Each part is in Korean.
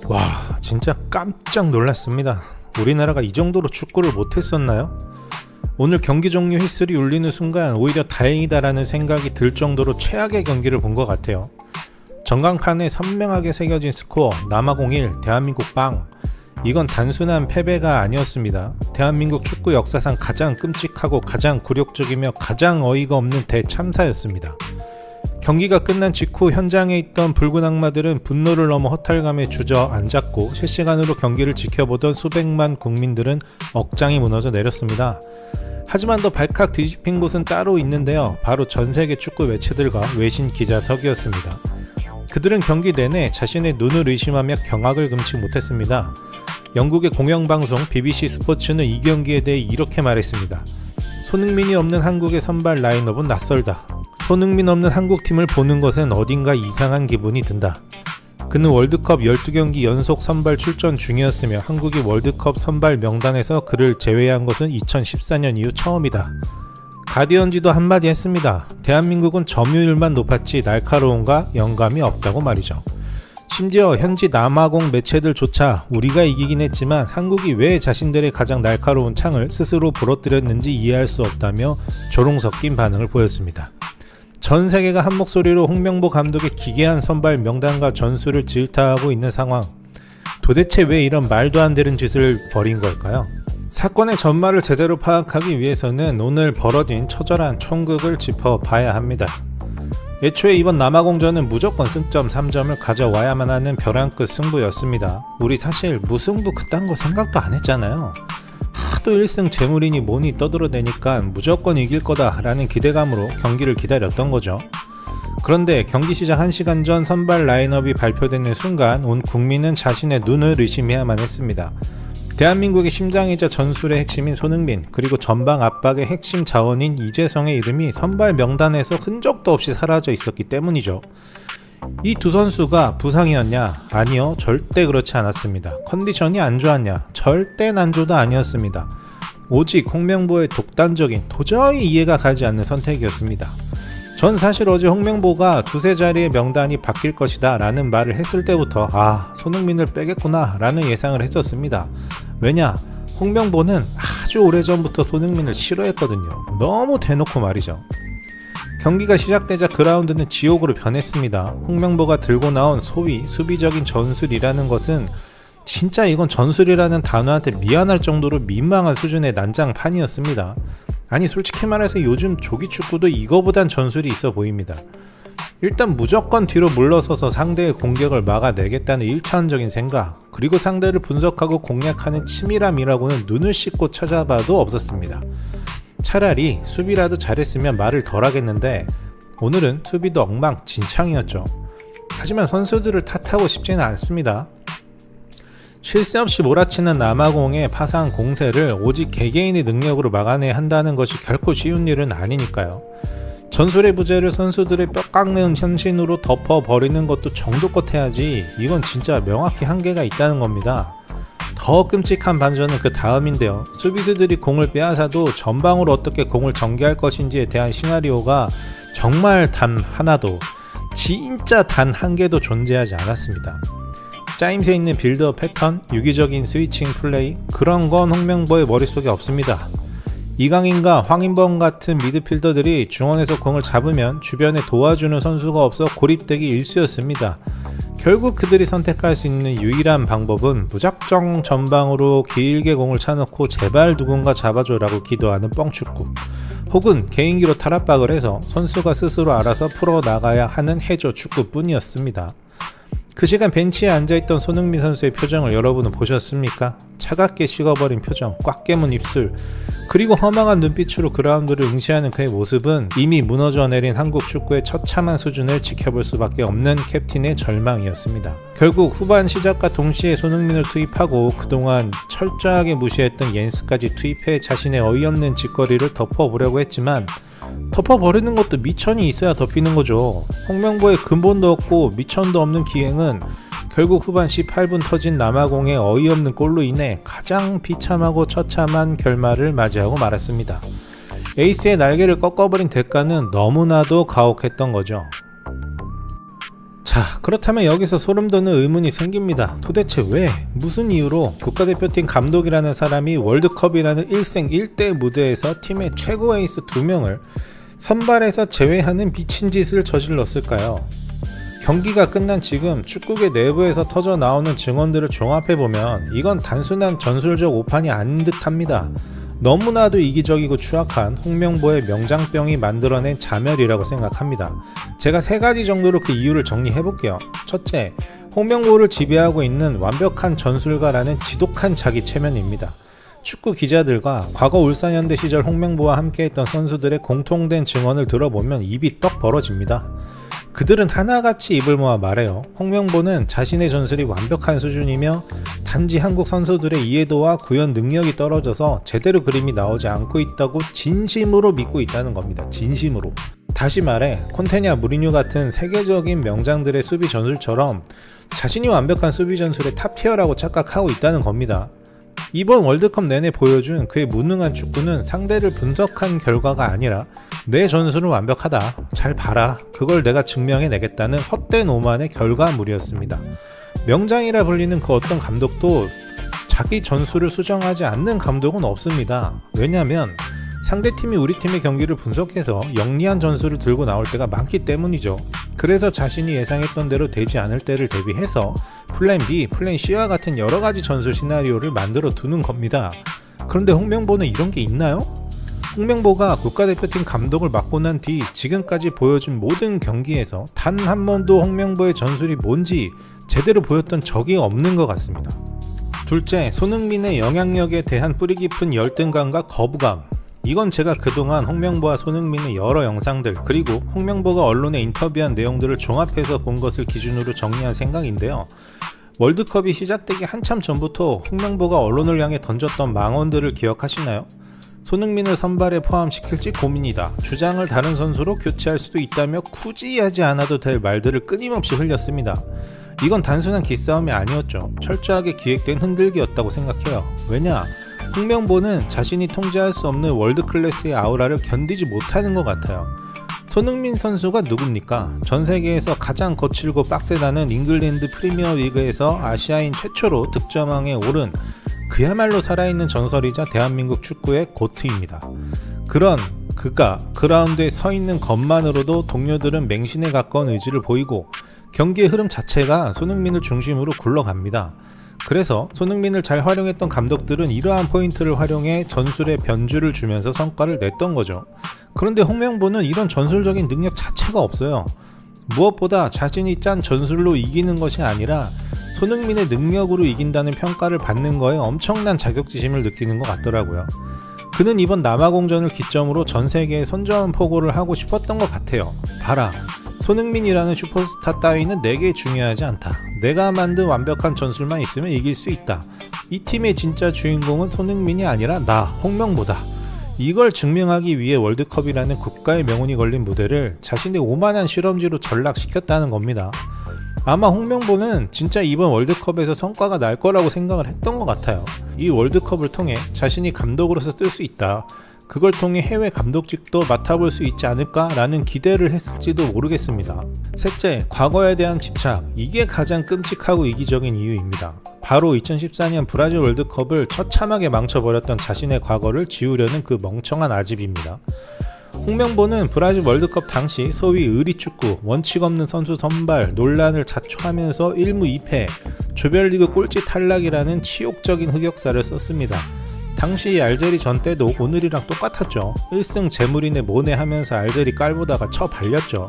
와, 진짜 깜짝 놀랐습니다. 우리나라가 이 정도로 축구를 못했었나요? 오늘 경기 종료 휘슬이 울리는 순간 오히려 다행이다라는 생각이 들 정도로 최악의 경기를 본 것 같아요. 전광판에 선명하게 새겨진 스코어 남아공1 대한민국 빵. 이건 단순한 패배가 아니었습니다. 대한민국 축구 역사상 가장 끔찍하고 가장 굴욕적이며 가장 어이가 없는 대참사였습니다. 경기가 끝난 직후 현장에 있던 붉은 악마들은 분노를 넘어 허탈감에 주저앉았고 실시간으로 경기를 지켜보던 수백만 국민들은 억장이 무너져 내렸습니다. 하지만 더 발칵 뒤집힌 곳은 따로 있는데요. 바로 전세계 축구 매체들과 외신 기자석이었습니다. 그들은 경기 내내 자신의 눈을 의심하며 경악을 금치 못했습니다. 영국의 공영방송 BBC 스포츠는 이 경기에 대해 이렇게 말했습니다. 손흥민이 없는 한국의 선발 라인업은 낯설다. 손흥민 없는 한국팀을 보는 것엔 어딘가 이상한 기분이 든다. 그는 월드컵 12경기 연속 선발 출전 중이었으며 한국이 월드컵 선발 명단에서 그를 제외한 것은 2014년 이후 처음이다. 가디언지도 한마디 했습니다. 대한민국은 점유율만 높았지 날카로움과 영감이 없다고 말이죠. 심지어 현지 남아공 매체들조차 우리가 이기긴 했지만 한국이 왜 자신들의 가장 날카로운 창을 스스로 부러뜨렸는지 이해할 수 없다며 조롱 섞인 반응을 보였습니다. 전 세계가 한 목소리로 홍명보 감독의 기괴한 선발 명단과 전술을 질타하고 있는 상황. 도대체 왜 이런 말도 안 되는 짓을 벌인 걸까요? 사건의 전말을 제대로 파악하기 위해서는 오늘 벌어진 처절한 총극을 짚어봐야 합니다. 애초에 이번 남아공전은 무조건 승점 3점을 가져와야만 하는 벼랑 끝 승부였습니다. 우리 사실 무승부 그딴 거 생각도 안 했잖아요. 하도 1승 재물이니 뭐니 떠들어대니까 무조건 이길 거다 라는 기대감으로 경기를 기다렸던 거죠. 그런데 경기 시작 1시간 전 선발 라인업이 발표되는 순간 온 국민은 자신의 눈을 의심해야만 했습니다. 대한민국의 심장이자 전술의 핵심인 손흥민, 그리고 전방 압박의 핵심 자원인 이재성의 이름이 선발 명단에서 흔적도 없이 사라져 있었기 때문이죠. 이 두 선수가 부상이었냐? 아니요, 절대 그렇지 않았습니다. 컨디션이 안 좋았냐? 절대 난조도 아니었습니다. 오직 홍명보의 독단적인, 도저히 이해가 가지 않는 선택이었습니다. 전 사실 어제 홍명보가 두세 자리의 명단이 바뀔 것이다 라는 말을 했을 때부터 손흥민을 빼겠구나 라는 예상을 했었습니다. 왜냐? 홍명보는 아주 오래전부터 손흥민을 싫어했거든요. 너무 대놓고 말이죠. 경기가 시작되자 그라운드는 지옥으로 변했습니다. 홍명보가 들고 나온 소위 수비적인 전술이라는 것은 진짜 이건 전술이라는 단어한테 미안할 정도로 민망한 수준의 난장판이었습니다. 아니 솔직히 말해서 요즘 조기축구도 이거보단 전술이 있어 보입니다. 일단 무조건 뒤로 물러서서 상대의 공격을 막아내겠다는 일차원적인 생각, 그리고 상대를 분석하고 공략하는 치밀함이라고는 눈을 씻고 찾아봐도 없었습니다. 차라리 수비라도 잘했으면 말을 덜 하겠는데 오늘은 수비도 엉망진창이었죠. 하지만 선수들을 탓하고 싶지는 않습니다. 쉴 새 없이 몰아치는 남아공의 파상 공세를 오직 개개인의 능력으로 막아내야 한다는 것이 결코 쉬운 일은 아니니까요. 전술의 부재를 선수들의 뼈 깎는 현신으로 덮어버리는 것도 정도껏 해야지 이건 진짜 명확히 한계가 있다는 겁니다. 더 끔찍한 반전은 그 다음인데요. 수비수들이 공을 빼앗아도 전방으로 어떻게 공을 전개할 것인지에 대한 시나리오가 정말 단 하나도, 진짜 단 한 개도 존재하지 않았습니다. 짜임새 있는 빌드업 패턴, 유기적인 스위칭 플레이, 그런 건 홍명보의 머릿속에 없습니다. 이강인과 황인범 같은 미드필더들이 중원에서 공을 잡으면 주변에 도와주는 선수가 없어 고립되기 일쑤였습니다. 결국 그들이 선택할 수 있는 유일한 방법은 무작정 전방으로 길게 공을 차놓고 제발 누군가 잡아줘라고 기도하는 뻥축구, 혹은 개인기로 탈압박을 해서 선수가 스스로 알아서 풀어나가야 하는 해조 축구뿐이었습니다. 그 시간 벤치에 앉아있던 손흥민 선수의 표정을 여러분은 보셨습니까? 차갑게 식어버린 표정, 꽉 깨문 입술, 그리고 허망한 눈빛으로 그라운드를 응시하는 그의 모습은 이미 무너져 내린 한국 축구의 처참한 수준을 지켜볼 수밖에 없는 캡틴의 절망이었습니다. 결국 후반 시작과 동시에 손흥민을 투입하고 그동안 철저하게 무시했던 옌스까지 투입해 자신의 어이없는 짓거리를 덮어보려고 했지만 덮어버리는 것도 미천이 있어야 덮이는 거죠. 홍명보의 근본도 없고 미천도 없는 기행은 결국 후반 18분 터진 남아공의 어이없는 골로 인해 가장 비참하고 처참한 결말을 맞이하고 말았습니다. 에이스의 날개를 꺾어버린 대가는 너무나도 가혹했던 거죠. 자, 그렇다면 여기서 소름돋는 의문이 생깁니다. 도대체 왜, 무슨 이유로 국가대표팀 감독이라는 사람이 월드컵이라는 일생일대 무대에서 팀의 최고 에이스 2명을 선발에서 제외하는 미친 짓을 저질렀을까요? 경기가 끝난 지금 축구계 내부에서 터져 나오는 증언들을 종합해보면 이건 단순한 전술적 오판이 아닌 듯합니다. 너무나도 이기적이고 추악한 홍명보의 명장병이 만들어낸 자멸이라고 생각합니다. 제가 3가지 정도로 그 이유를 정리해볼게요. 첫째, 홍명보를 지배하고 있는 완벽한 전술가라는 지독한 자기 체면입니다. 축구 기자들과 과거 울산현대 시절 홍명보와 함께했던 선수들의 공통된 증언을 들어보면 입이 떡 벌어집니다. 그들은 하나같이 입을 모아 말해요. 홍명보는 자신의 전술이 완벽한 수준이며 단지 한국 선수들의 이해도와 구현 능력이 떨어져서 제대로 그림이 나오지 않고 있다고 진심으로 믿고 있다는 겁니다. 진심으로. 다시 말해 콘테냐, 무리뉴 같은 세계적인 명장들의 수비 전술처럼 자신이 완벽한 수비 전술의 탑티어라고 착각하고 있다는 겁니다. 이번 월드컵 내내 보여준 그의 무능한 축구는 상대를 분석한 결과가 아니라 내 전술은 완벽하다, 잘 봐라, 그걸 내가 증명해내겠다는 헛된 오만의 결과물이었습니다. 명장이라 불리는 그 어떤 감독도 자기 전술을 수정하지 않는 감독은 없습니다. 왜냐하면 상대팀이 우리 팀의 경기를 분석해서 영리한 전술을 들고 나올 때가 많기 때문이죠. 그래서 자신이 예상했던 대로 되지 않을 때를 대비해서 플랜 B, 플랜 C와 같은 여러가지 전술 시나리오를 만들어 두는 겁니다. 그런데 홍명보는 이런 게 있나요? 홍명보가 국가대표팀 감독을 맡고 난 뒤 지금까지 보여준 모든 경기에서 단 한 번도 홍명보의 전술이 뭔지 제대로 보였던 적이 없는 것 같습니다. 둘째, 손흥민의 영향력에 대한 뿌리 깊은 열등감과 거부감. 이건 제가 그동안 홍명보와 손흥민의 여러 영상들, 그리고 홍명보가 언론에 인터뷰한 내용들을 종합해서 본 것을 기준으로 정리한 생각인데요. 월드컵이 시작되기 한참 전부터 홍명보가 언론을 향해 던졌던 망언들을 기억하시나요? 손흥민을 선발에 포함시킬지 고민이다, 주장을 다른 선수로 교체할 수도 있다며 굳이 하지 않아도 될 말들을 끊임없이 흘렸습니다. 이건 단순한 기싸움이 아니었죠. 철저하게 기획된 흔들기였다고 생각해요. 왜냐? 홍명보는 자신이 통제할 수 없는 월드클래스의 아우라를 견디지 못하는 것 같아요. 손흥민 선수가 누굽니까? 전 세계에서 가장 거칠고 빡세다는 잉글랜드 프리미어 리그에서 아시아인 최초로 득점왕에 오른 그야말로 살아있는 전설이자 대한민국 축구의 고트입니다. 그런 그가 그라운드에 서 있는 것만으로도 동료들은 맹신에 가까운 의지를 보이고 경기의 흐름 자체가 손흥민을 중심으로 굴러갑니다. 그래서 손흥민을 잘 활용했던 감독들은 이러한 포인트를 활용해 전술에 변주를 주면서 성과를 냈던 거죠. 그런데 홍명보는 이런 전술적인 능력 자체가 없어요. 무엇보다 자신이 짠 전술로 이기는 것이 아니라 손흥민의 능력으로 이긴다는 평가를 받는 거에 엄청난 자격지심을 느끼는 것 같더라고요. 그는 이번 남아공전을 기점으로 전 세계에 선전한 포고를 하고 싶었던 것 같아요. 봐라, 손흥민이라는 슈퍼스타 따위는 내게 중요하지 않다. 내가 만든 완벽한 전술만 있으면 이길 수 있다. 이 팀의 진짜 주인공은 손흥민이 아니라 나, 홍명보다. 이걸 증명하기 위해 월드컵이라는 국가의 명운이 걸린 무대를 자신의 오만한 실험지로 전락시켰다는 겁니다. 아마 홍명보는 진짜 이번 월드컵에서 성과가 날 거라고 생각을 했던 것 같아요. 이 월드컵을 통해 자신이 감독으로서 뜰 수 있다, 그걸 통해 해외 감독직도 맡아볼 수 있지 않을까 라는 기대를 했을지도 모르겠습니다. 셋째, 과거에 대한 집착. 이게 가장 끔찍하고 이기적인 이유입니다. 바로 2014년 브라질 월드컵을 처참하게 망쳐버렸던 자신의 과거를 지우려는 그 멍청한 아집입니다. 홍명보는 브라질 월드컵 당시 소위 의리축구, 원칙 없는 선수 선발, 논란을 자초하면서 1무 2패, 조별리그 꼴찌 탈락이라는 치욕적인 흑역사를 썼습니다. 당시 알제리 전 때도 오늘이랑 똑같았죠. 1승 재물인에 뭐네 하면서 알제리 깔보다가 처발렸죠.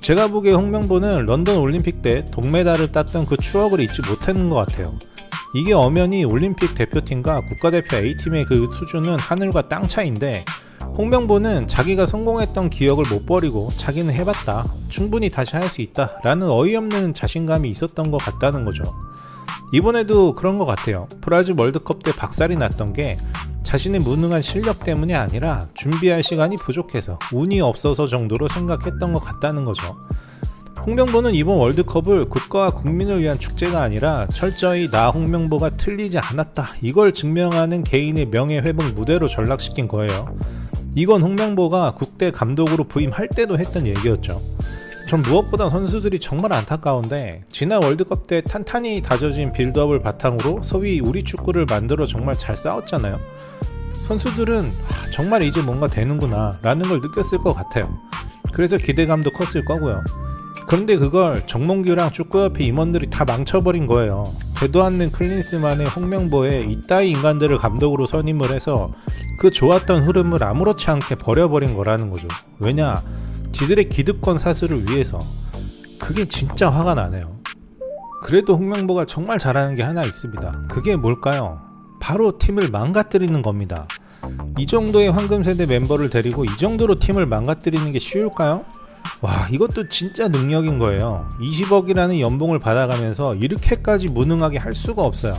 제가 보기에 홍명보는 런던 올림픽 때 동메달을 땄던 그 추억을 잊지 못하는 것 같아요. 이게 엄연히 올림픽 대표팀과 국가대표 A팀의 그 수준은 하늘과 땅 차이인데, 홍명보는 자기가 성공했던 기억을 못 버리고 자기는 해봤다, 충분히 다시 할 수 있다 라는 어이없는 자신감이 있었던 것 같다는 거죠. 이번에도 그런 것 같아요. 브라질 월드컵 때 박살이 났던 게 자신의 무능한 실력 때문이 아니라 준비할 시간이 부족해서, 운이 없어서 정도로 생각했던 것 같다는 거죠. 홍명보는 이번 월드컵을 국가와 국민을 위한 축제가 아니라 철저히 나 홍명보가 틀리지 않았다, 이걸 증명하는 개인의 명예회복 무대로 전락시킨 거예요. 이건 홍명보가 국대 감독으로 부임할 때도 했던 얘기였죠. 전 무엇보다 선수들이 정말 안타까운데 지난 월드컵 때 탄탄히 다져진 빌드업을 바탕으로 소위 우리 축구를 만들어 정말 잘 싸웠잖아요. 선수들은 정말 이제 뭔가 되는구나 라는 걸 느꼈을 것 같아요. 그래서 기대감도 컸을 거고요. 그런데 그걸 정몽규랑 축구협회 임원들이 다 망쳐버린 거예요. 되도 않는 클린스만의 홍명보에 이따위 인간들을 감독으로 선임을 해서 그 좋았던 흐름을 아무렇지 않게 버려버린 거라는 거죠. 왜냐? 지들의 기득권 사슬을 위해서. 그게 진짜 화가 나네요. 그래도 홍명보가 정말 잘하는 게 하나 있습니다. 그게 뭘까요? 바로 팀을 망가뜨리는 겁니다. 이 정도의 황금세대 멤버를 데리고 이 정도로 팀을 망가뜨리는 게 쉬울까요? 와, 이것도 진짜 능력인 거예요. 20억이라는 연봉을 받아가면서 이렇게까지 무능하게 할 수가 없어요.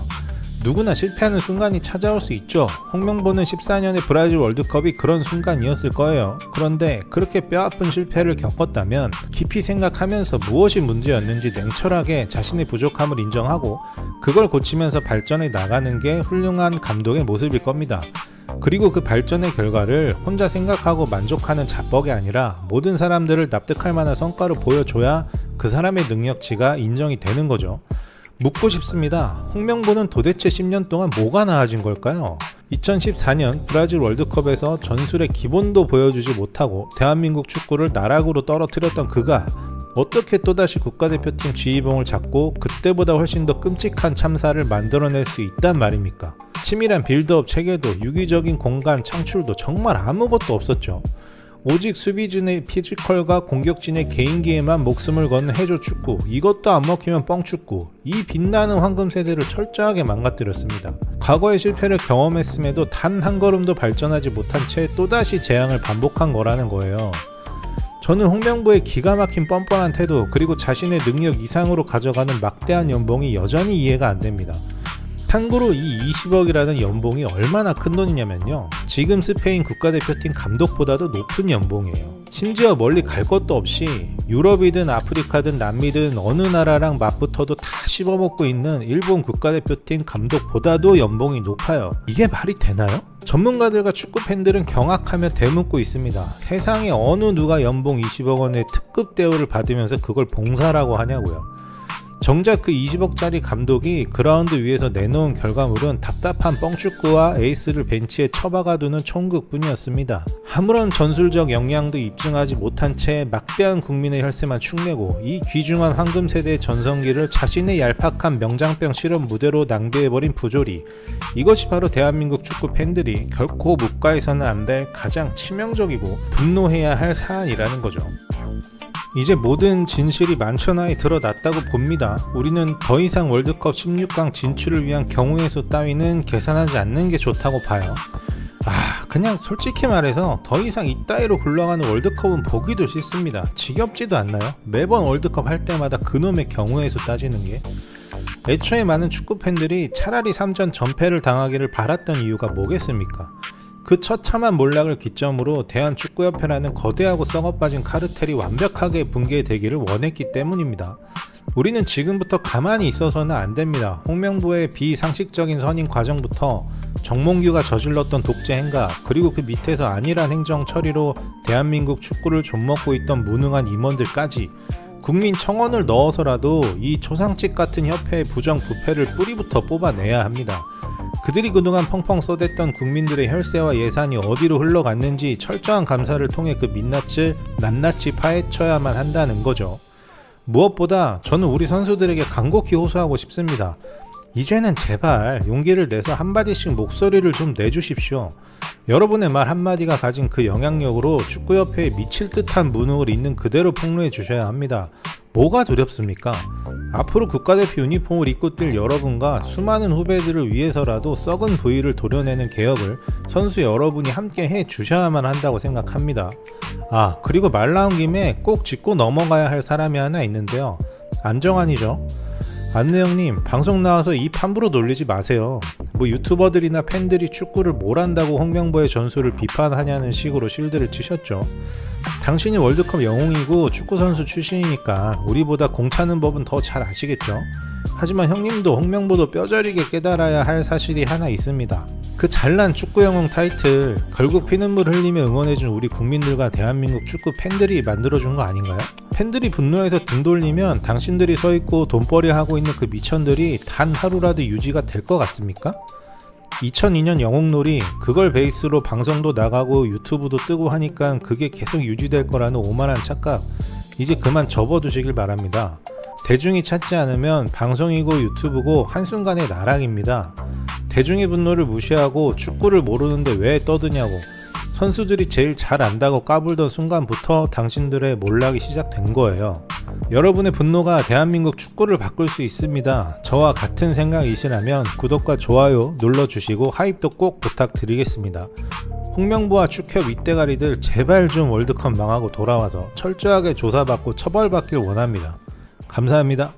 누구나 실패하는 순간이 찾아올 수 있죠. 홍명보는 14년의 브라질 월드컵이 그런 순간이었을 거예요. 그런데 그렇게 뼈아픈 실패를 겪었다면 깊이 생각하면서 무엇이 문제였는지 냉철하게 자신의 부족함을 인정하고 그걸 고치면서 발전해 나가는 게 훌륭한 감독의 모습일 겁니다. 그리고 그 발전의 결과를 혼자 생각하고 만족하는 자뻑이 아니라 모든 사람들을 납득할 만한 성과를 보여줘야 그 사람의 능력치가 인정이 되는 거죠. 묻고 싶습니다. 홍명보는 도대체 10년 동안 뭐가 나아진 걸까요? 2014년 브라질 월드컵에서 전술의 기본도 보여주지 못하고 대한민국 축구를 나락으로 떨어뜨렸던 그가 어떻게 또다시 국가대표팀 지휘봉을 잡고 그때보다 훨씬 더 끔찍한 참사를 만들어낼 수 있단 말입니까? 치밀한 빌드업 체계도 유기적인 공간 창출도 정말 아무것도 없었죠. 오직 수비진의 피지컬과 공격진의 개인기에만 목숨을 거는 해조 축구, 이것도 안 먹히면 뻥축구, 이 빛나는 황금세대를 철저하게 망가뜨렸습니다. 과거의 실패를 경험했음에도 단 한 걸음도 발전하지 못한 채 또다시 재앙을 반복한 거라는 거예요. 저는 홍명보의 기가 막힌 뻔뻔한 태도 그리고 자신의 능력 이상으로 가져가는 막대한 연봉이 여전히 이해가 안 됩니다. 참고로 이 20억이라는 연봉이 얼마나 큰 돈이냐면요, 지금 스페인 국가대표팀 감독보다도 높은 연봉이에요. 심지어 멀리 갈 것도 없이 유럽이든 아프리카든 남미든 어느 나라랑 맞붙어도 다 씹어먹고 있는 일본 국가대표팀 감독보다도 연봉이 높아요. 이게 말이 되나요? 전문가들과 축구팬들은 경악하며 되묻고 있습니다. 세상에 어느 누가 연봉 20억 원의 특급 대우를 받으면서 그걸 봉사라고 하냐고요. 정작 그 20억짜리 감독이 그라운드 위에서 내놓은 결과물은 답답한 뻥축구와 에이스를 벤치에 처박아두는 총극뿐이었습니다. 아무런 전술적 역량도 입증하지 못한 채 막대한 국민의 혈세만 축내고 이 귀중한 황금세대의 전성기를 자신의 얄팍한 명장병 실험 무대로 낭비해버린 부조리, 이것이 바로 대한민국 축구 팬들이 결코 묵과해서는 안 될 가장 치명적이고 분노해야 할 사안이라는 거죠. 이제 모든 진실이 만천하에 드러났다고 봅니다. 우리는 더 이상 월드컵 16강 진출을 위한 경우의 수 따위는 계산하지 않는 게 좋다고 봐요. 그냥 솔직히 말해서 더 이상 이따위로 굴러가는 월드컵은 보기도 싫습니다. 지겹지도 않나요? 매번 월드컵 할 때마다 그놈의 경우의 수 따지는 게. 애초에 많은 축구팬들이 차라리 3전 전패를 당하기를 바랐던 이유가 뭐겠습니까? 그 처참한 몰락을 기점으로 대한축구협회라는 거대하고 썩어빠진 카르텔이 완벽하게 붕괴되기를 원했기 때문입니다. 우리는 지금부터 가만히 있어서는 안 됩니다. 홍명보의 비상식적인 선임 과정부터 정몽규가 저질렀던 독재 행각, 그리고 그 밑에서 안일한 행정 처리로 대한민국 축구를 좀먹고 있던 무능한 임원들까지 국민 청원을 넣어서라도 이 초상집 같은 협회의 부정부패를 뿌리부터 뽑아내야 합니다. 그들이 그동안 펑펑 쏟았던 국민들의 혈세와 예산이 어디로 흘러갔는지 철저한 감사를 통해 그 민낯을 낱낱이 파헤쳐야만 한다는 거죠. 무엇보다 저는 우리 선수들에게 간곡히 호소하고 싶습니다. 이제는 제발 용기를 내서 한마디씩 목소리를 좀 내주십시오. 여러분의 말 한마디가 가진 그 영향력으로 축구협회에 미칠 듯한 무능을 있는 그대로 폭로해 주셔야 합니다. 뭐가 두렵습니까? 앞으로 국가대표 유니폼을 입고 뛸 여러분과 수많은 후배들을 위해서라도 썩은 부위를 도려내는 개혁을 선수 여러분이 함께 해 주셔야만 한다고 생각합니다. 그리고 말 나온 김에 꼭 짚고 넘어가야 할 사람이 하나 있는데요. 안정환이죠. 안내형님, 방송 나와서 입 함부로 놀리지 마세요. 유튜버들이나 팬들이 축구를 뭘 안다고 홍명보의 전술을 비판하냐는 식으로 실드를 치셨죠. 당신이 월드컵 영웅이고 축구선수 출신이니까 우리보다 공 차는 법은 더 잘 아시겠죠. 하지만 형님도 홍명보도 뼈저리게 깨달아야 할 사실이 하나 있습니다. 그 잘난 축구 영웅 타이틀 결국 피눈물 흘리며 응원해준 우리 국민들과 대한민국 축구 팬들이 만들어준 거 아닌가요? 팬들이 분노해서 등 돌리면 당신들이 서있고 돈벌이 하고 있는 그 미천들이 단 하루라도 유지가 될 것 같습니까? 2002년 영웅놀이 그걸 베이스로 방송도 나가고 유튜브도 뜨고 하니까 그게 계속 유지될 거라는 오만한 착각 이제 그만 접어두시길 바랍니다. 대중이 찾지 않으면 방송이고 유튜브고 한순간의 나락입니다. 대중의 분노를 무시하고 축구를 모르는데 왜 떠드냐고 선수들이 제일 잘 안다고 까불던 순간부터 당신들의 몰락이 시작된 거예요. 여러분의 분노가 대한민국 축구를 바꿀 수 있습니다. 저와 같은 생각이시라면 구독과 좋아요 눌러주시고 하입도 꼭 부탁드리겠습니다. 홍명보와 축협 윗대가리들 제발 좀 월드컵 망하고 돌아와서 철저하게 조사받고 처벌받길 원합니다. 감사합니다.